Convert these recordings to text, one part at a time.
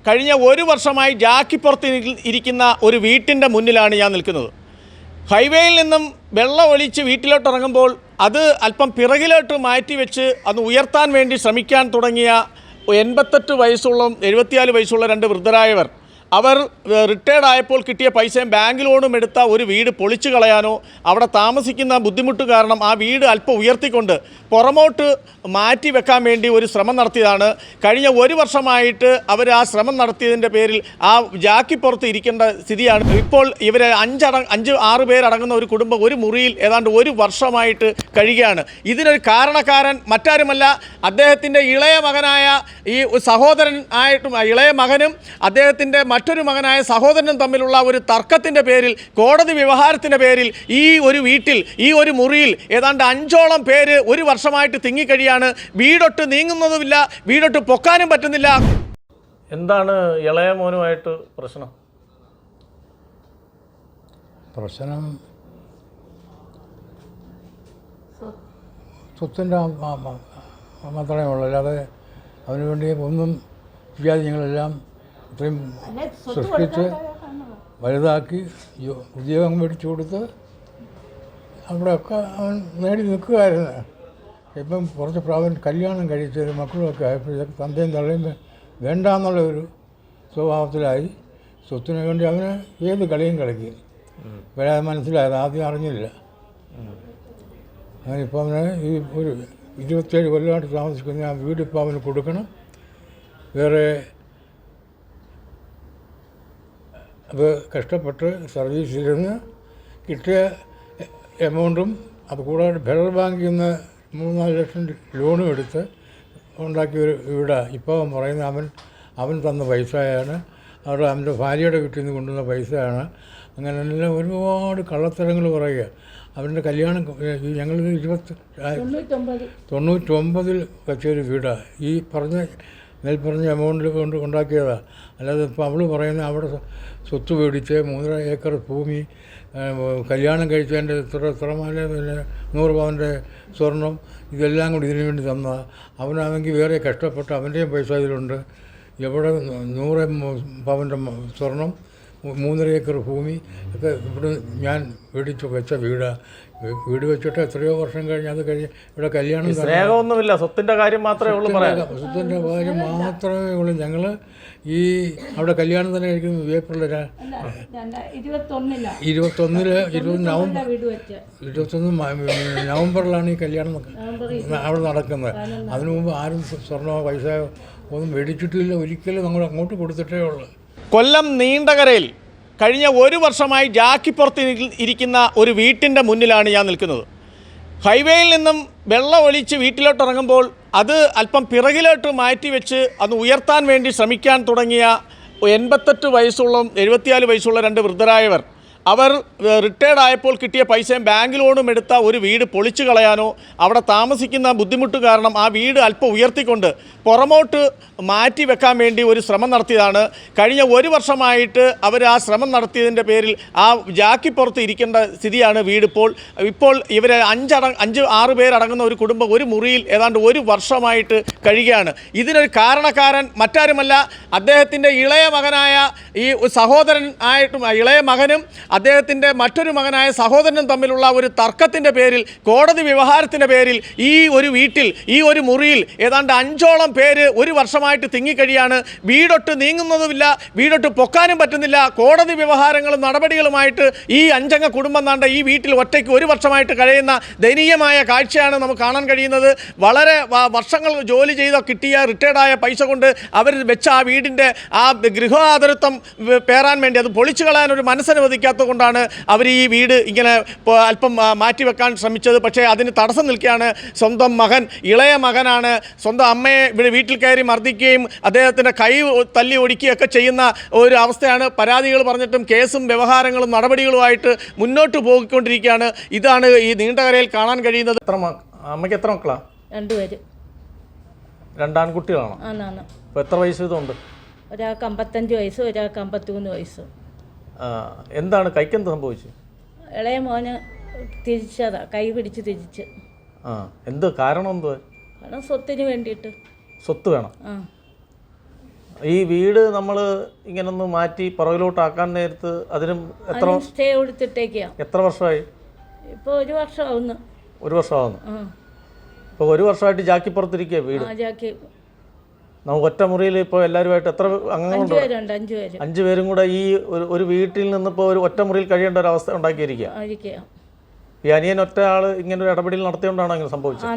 കഴിഞ്ഞ ഒരു വർഷമായി ജാക്കിപ്പുറത്ത് ഇരിക്കുന്ന ഒരു വീട്ടിൻ്റെ മുന്നിലാണ് ഞാൻ നിൽക്കുന്നത്. ഹൈവേയിൽ നിന്നും വെള്ളം ഒലിച്ച് വീട്ടിലോട്ടിറങ്ങുമ്പോൾ അത് അല്പം പിറകിലോട്ട് മാറ്റിവെച്ച് അത് ഉയർത്താൻ വേണ്ടി ശ്രമിക്കാൻ തുടങ്ങിയ 88 വയസ്സുള്ള 74 വയസ്സുള്ള രണ്ട് വൃദ്ധരായവർ അവർ റിട്ടയർഡ് ആയപ്പോൾ കിട്ടിയ പൈസയും ബാങ്ക് ലോണും എടുത്ത ഒരു വീട് പൊളിച്ചു കളയാനോ അവിടെ താമസിക്കുന്ന ബുദ്ധിമുട്ട് കാരണം ആ വീട് അല്പം ഉയർത്തിക്കൊണ്ട് പുറമോട്ട് മാറ്റി വെക്കാൻ വേണ്ടി ഒരു ശ്രമം നടത്തിയതാണ്. കഴിഞ്ഞ ഒരു വർഷമായിട്ട് അവർ ആ ശ്രമം നടത്തിയതിൻ്റെ പേരിൽ ആ ജാക്കിപ്പുറത്ത് ഇരിക്കേണ്ട സ്ഥിതിയാണ്. ഇപ്പോൾ ഇവർ 5-6 പേരടങ്ങുന്ന ഒരു കുടുംബം ഒരു മുറിയിൽ ഏതാണ്ട് ഒരു വർഷമായിട്ട് കഴിയുകയാണ്. ഇതിനൊരു കാരണക്കാരൻ മറ്റാരുമല്ല, അദ്ദേഹത്തിൻ്റെ ഇളയ മകനായ ഈ സഹോദരൻ ആയിട്ടും ഇളയ മകനും അദ്ദേഹത്തിൻ്റെ മറ്റൊരു മകനായ സഹോദരനും തമ്മിലുള്ള ഒരു തർക്കത്തിൻ്റെ പേരിൽ, കോടതി വ്യവഹാരത്തിൻ്റെ പേരിൽ ഈ ഒരു വീട്ടിൽ ഈ ഒരു മുറിയിൽ ഏതാണ്ട് 5ഓളം പേര് ഒരു വർഷമായിട്ട് തിങ്ങിക്കഴിയാണ്. വീടൊട്ട് നീങ്ങുന്നതുമില്ല, വീടൊട്ട് പൊക്കാനും പറ്റുന്നില്ല. എന്താണ് ഇളയ മോനുമായിട്ട് പ്രശ്നം? സ്വത്തിൻ്റെ മാത്രമേ ഉള്ളൂ, അല്ലാതെ അതിനു വേണ്ടി ഒന്നും ചെയ്യാതെ ഞങ്ങളെല്ലാം ഇത്രയും സൃഷ്ടിച്ച് വലുതാക്കി ഉദ്യോഗം മേടിച്ചു കൊടുത്ത് അവിടെയൊക്കെ അവൻ നേടി നിൽക്കുകയായിരുന്നു. ഇപ്പം കുറച്ച് പ്രാവൻ കല്യാണം കഴിച്ചത് മക്കളുമൊക്കെ ആയപ്പോഴത്തേക്ക് തന്തയും തള്ളയും വേണ്ടാന്നുള്ള ഒരു സ്വഭാവത്തിലായി. സ്വത്തിന് വേണ്ടി അവന് ഏത് കളിയും കളിക്കും. വരാതെ മനസ്സിലായത് ആദ്യം അറിഞ്ഞില്ല. അവനിപ്പോൾ അവന് ഈ ഒരു 27 കൊല്ലമായിട്ട് താമസിക്കുന്ന ആ വീടിപ്പോൾ അവന് കൊടുക്കണം. വേറെ അത് കഷ്ടപ്പെട്ട് സർവീസിലിരുന്ന് കിട്ടിയ എമൗണ്ടും അതുകൂടാതെ ഫെഡറൽ ബാങ്കിൽ നിന്ന് 3-4 ലക്ഷം ലോണും എടുത്ത് ഉണ്ടാക്കിയ ഒരു വീടാണ്. ഇപ്പോൾ അവൻ പറയുന്നത് അവൻ തന്ന പൈസയാണ്, അവിടെ അവൻ്റെ ഭാര്യയുടെ വീട്ടിൽ നിന്ന് കൊണ്ടുവന്ന പൈസയാണ്. അങ്ങനെയെല്ലാം ഒരുപാട് കള്ളത്തരങ്ങൾ പറയുക. അവൻ്റെ കല്യാണം ഞങ്ങൾ 99 വെച്ചൊരു വീടാണ്. ഈ പറഞ്ഞ എമൗണ്ടിൽ കൊണ്ട് ഉണ്ടാക്കിയതാണ്. അല്ലാതെ ഇപ്പോൾ അവൾ പറയുന്നത് അവിടെ സ്വത്ത് മേടിച്ച് 3 ഏക്കർ ഭൂമി, കല്യാണം കഴിച്ചതിൻ്റെ ഇത്രമാല, പിന്നെ 100 പവൻ്റെ സ്വർണം, ഇതെല്ലാം കൂടി ഇതിനു വേണ്ടി തന്നതാണ്. അവനാണെങ്കിൽ വേറെ കഷ്ടപ്പെട്ട് അവൻ്റെയും പൈസ ഇതിലുണ്ട്. എവിടെ 100 പവൻ്റെ സ്വർണം, 3 ഏക്കർ ഭൂമി ഒക്കെ ഇവിടെ ഞാൻ മേടിച്ച് വെച്ച വീടാണ്. വീട് വെച്ചിട്ട് എത്രയോ വർഷം കഴിഞ്ഞ് അത് കഴിഞ്ഞ് ഇവിടെ കല്യാണം. സ്നേഹമൊന്നുമില്ല, സ്വത്തിൻ്റെ കാര്യം മാത്രമേ ഉള്ളൂ. സ്വത്തിൻ്റെ കാര്യം മാത്രമേ ഉള്ളൂ. ഞങ്ങൾ ഈ അവിടെ കല്യാണം തന്നെ കഴിക്കുന്നത് ഏപ്രിൽ 21 നവംബറിലാണ് ഈ കല്യാണം അവിടെ നടക്കുന്നത്. അതിനു മുമ്പ് ആരും സ്വർണ്ണമോ പൈസയോ ഒന്നും മേടിച്ചിട്ടില്ല. ഒരിക്കലും നമ്മൾ അങ്ങോട്ട് കൊടുത്തിട്ടേ ഉള്ളൂ. കൊല്ലം നീണ്ടകരയിൽ കഴിഞ്ഞ ഒരു വർഷമായി ജാക്കിപ്പുറത്ത് ഇരിക്കുന്ന ഒരു വീട്ടിൻ്റെ മുന്നിലാണ് ഞാൻ നിൽക്കുന്നത്. ഹൈവേയിൽ നിന്നും വെള്ളം ഒലിച്ച് വീട്ടിലോട്ടിറങ്ങുമ്പോൾ അത് അല്പം പിറകിലോട്ട് മാറ്റിവെച്ച് അത് ഉയർത്താൻ വേണ്ടി ശ്രമിക്കാൻ തുടങ്ങിയ 88 വയസ്സുള്ള 74 വയസ്സുള്ള രണ്ട് വൃദ്ധരായവർ അവർ റിട്ടയർഡ് ആയപ്പോൾ കിട്ടിയ പൈസയും ബാങ്ക് ലോണും എടുത്ത ഒരു വീട് പൊളിച്ചു കളയാനോ അവിടെ താമസിക്കുന്ന ബുദ്ധിമുട്ട് കാരണം ആ വീട് അല്പം ഉയർത്തിക്കൊണ്ട് പുറമോട്ട് മാറ്റി വെക്കാൻ വേണ്ടി ഒരു ശ്രമം നടത്തിയതാണ്. കഴിഞ്ഞ ഒരു വർഷമായിട്ട് അവർ ആ ശ്രമം നടത്തിയതിൻ്റെ പേരിൽ ആ ജാക്കിപ്പുറത്ത് ഇരിക്കേണ്ട സ്ഥിതിയാണ് വീടിപ്പോൾ. ഇവർ 5-6 പേരടങ്ങുന്ന ഒരു കുടുംബം ഒരു മുറിയിൽ ഏതാണ്ട് ഒരു വർഷമായിട്ട് കഴിയുകയാണ്. ഇതിനൊരു കാരണക്കാരൻ മറ്റാരുമല്ല, അദ്ദേഹത്തിൻ്റെ ഇളയ മകനായ ഈ സഹോദരൻ ആയിട്ടും ഇളയ മകനും അദ്ദേഹത്തിൻ്റെ മറ്റൊരു മകനായ സഹോദരനും തമ്മിലുള്ള ഒരു തർക്കത്തിൻ്റെ പേരിൽ, കോടതി വ്യവഹാരത്തിൻ്റെ പേരിൽ ഈ ഒരു വീട്ടിൽ ഈ ഒരു മുറിയിൽ ഏതാണ്ട് 5ഓളം പേര് ഒരു വർഷമായിട്ട് തിങ്ങിക്കഴിയാണ്. വീടൊട്ട് നീങ്ങുന്നതുമില്ല, വീടൊട്ട് പൊക്കാനും പറ്റുന്നില്ല. കോടതി വ്യവഹാരങ്ങളും നടപടികളുമായിട്ട് ഈ 5 അംഗ കുടുംബം നാണ്ട ഈ വീട്ടിൽ ഒറ്റയ്ക്ക് ഒരു വർഷമായിട്ട് കഴിയുന്ന ദയനീയമായ കാഴ്ചയാണ് നമുക്ക് കാണാൻ കഴിയുന്നത്. വളരെ വർഷങ്ങൾ ജോലി ചെയ്ത കിട്ടിയ റിട്ടയർഡായ പൈസ കൊണ്ട് അവർ വെച്ച ആ വീടിൻ്റെ ആ ഗൃഹാതുരത്വം പേറാൻ വേണ്ടി അത് പൊളിച്ചു കളയാനൊരു മനസ്സനുവദിക്കാത്ത കൊണ്ടാണ് അവർ ഈ വീട് ഇങ്ങനെ അല്പം മാറ്റിവെക്കാൻ ശ്രമിച്ചത്. പക്ഷേ അതിന് തടസ്സം നിൽക്കുകയാണ് സ്വന്തം മകൻ. ഇളയ മകനാണ് സ്വന്തം അമ്മയെ ഇവിടെ വീട്ടിൽ കയറി മർദ്ദിക്കുകയും അദ്ദേഹത്തിൻ്റെ കൈ തല്ലി ഒടിക്കുകയൊക്കെ ചെയ്യുന്ന ഒരു അവസ്ഥയാണ്. പരാതികൾ പറഞ്ഞിട്ടും കേസും വ്യവഹാരങ്ങളും നടപടികളുമായിട്ട് മുന്നോട്ട് പോയിക്കൊണ്ടിരിക്കുകയാണ്. ഇതാണ് ഈ നീണ്ടകരയിൽ കാണാൻ കഴിയുന്നത്. അമ്മയ്ക്ക് എത്ര മക്കളാണ്? 2 പേര്. 2 ആൺകുട്ടികളാണോ? അപ്പോൾ എത്ര വയസ്സ് ഇതുണ്ട്? ഒരാൾക്ക് 55 വയസ്സ്, ഒരാൾക്ക് 53 വയസ്സ്. എന്താണ് കൈക്കെന്ത് സംഭവിച്ചു? ഇളയ മോന് തിരിച്ചതാ, കൈ പിടിച്ച് തിരിച്ച്. എന്ത് കാരണം? എന്ത് കാരണം സ്വത്തിന് വേണ്ടിയിട്ട്. സ്വത്ത് വേണം. ഈ വീട് നമ്മൾ ഇങ്ങനൊന്ന് മാറ്റി പുറകിലോട്ടാക്കാൻ നേരത്ത് അതിനും സ്റ്റേ കൊടുത്തിട്ടേക്കാ. എത്ര വർഷമായി? ഇപ്പോൾ 1 വർഷമാവുന്നു. 1 വർഷമാവുന്നു. ഇപ്പോൾ 1 വർഷമായിട്ട് ജാക്കിപ്പുറത്തിരിക്കുക വീട്. ജാക്കി നമുക്ക് ഒറ്റ മുറിയിൽ ഇപ്പോൾ എല്ലാവരുമായിട്ട് എത്ര അംഗങ്ങളുണ്ട്? 5 പേര്. 5 പേരും കൂടെ ഈ ഒരു വീട്ടിൽ നിന്നിപ്പോൾ ഒരു ഒറ്റ മുറിയിൽ കഴിയേണ്ട ഒരു അവസ്ഥ ഉണ്ടാക്കിയിരിക്കുക. ഈ അനിയൻ ഒറ്റ ആൾ ഇങ്ങനെ ഒരു ഇടപെടൽ നടത്തിയോണ്ടാണ് അങ്ങനെ സംഭവിച്ചത്.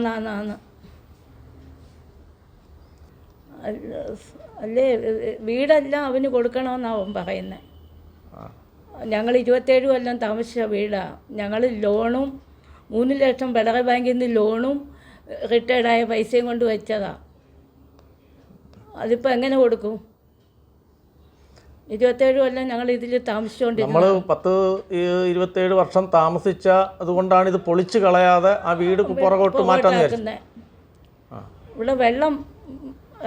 അല്ലേ വീടെല്ലാം അവന് കൊടുക്കണമെന്നാണ് അവൻ പറയുന്നത്. ഞങ്ങൾ 27 കൊല്ലം താമസിച്ച വീടാണ്. ഞങ്ങൾ ലോണും 3 ലക്ഷം ഫെഡറൽ ബാങ്കിൽ നിന്ന് ലോണും റിട്ടയർഡായ പൈസയും കൊണ്ട് വെച്ചതാണ്. അതിപ്പോൾ എങ്ങനെ കൊടുക്കും? 27 കൊല്ലം ഞങ്ങൾ ഇതിൽ താമസിച്ചുകൊണ്ടിരുന്നത്. നമ്മൾ 10-27 വർഷം താമസിച്ച അതുകൊണ്ടാണ് ഇത് പൊളിച്ച് കളയാതെ ആ വീട് പുറകോട്ട് മാറ്റാൻ വിചാരിച്ചത്. ഇവിടെ വെള്ളം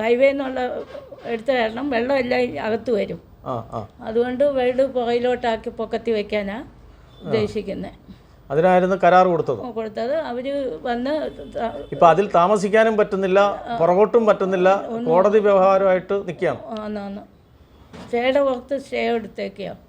ഹൈവേ എന്നുള്ള എടുത്ത കാരണം വെള്ളം എല്ലാം അകത്ത് വരും. അതുകൊണ്ട് വീട് പുറയിലോട്ടാക്കി പൊക്കത്തി വെക്കാനാണ് ഉദ്ദേശിക്കുന്നത്. അതിനായിരുന്നു കരാർ കൊടുത്തത്. അവർ വന്ന് ഇപ്പം അതിൽ താമസിക്കാനും പറ്റുന്നില്ല, പുറകോട്ടും പറ്റുന്നില്ല, കോടതി വ്യവഹാരമായിട്ട് നിൽക്കുകയാണ്. സ്റ്റേയുടെ പുറത്ത് സ്റ്റേ എടുത്തേക്കാണ്.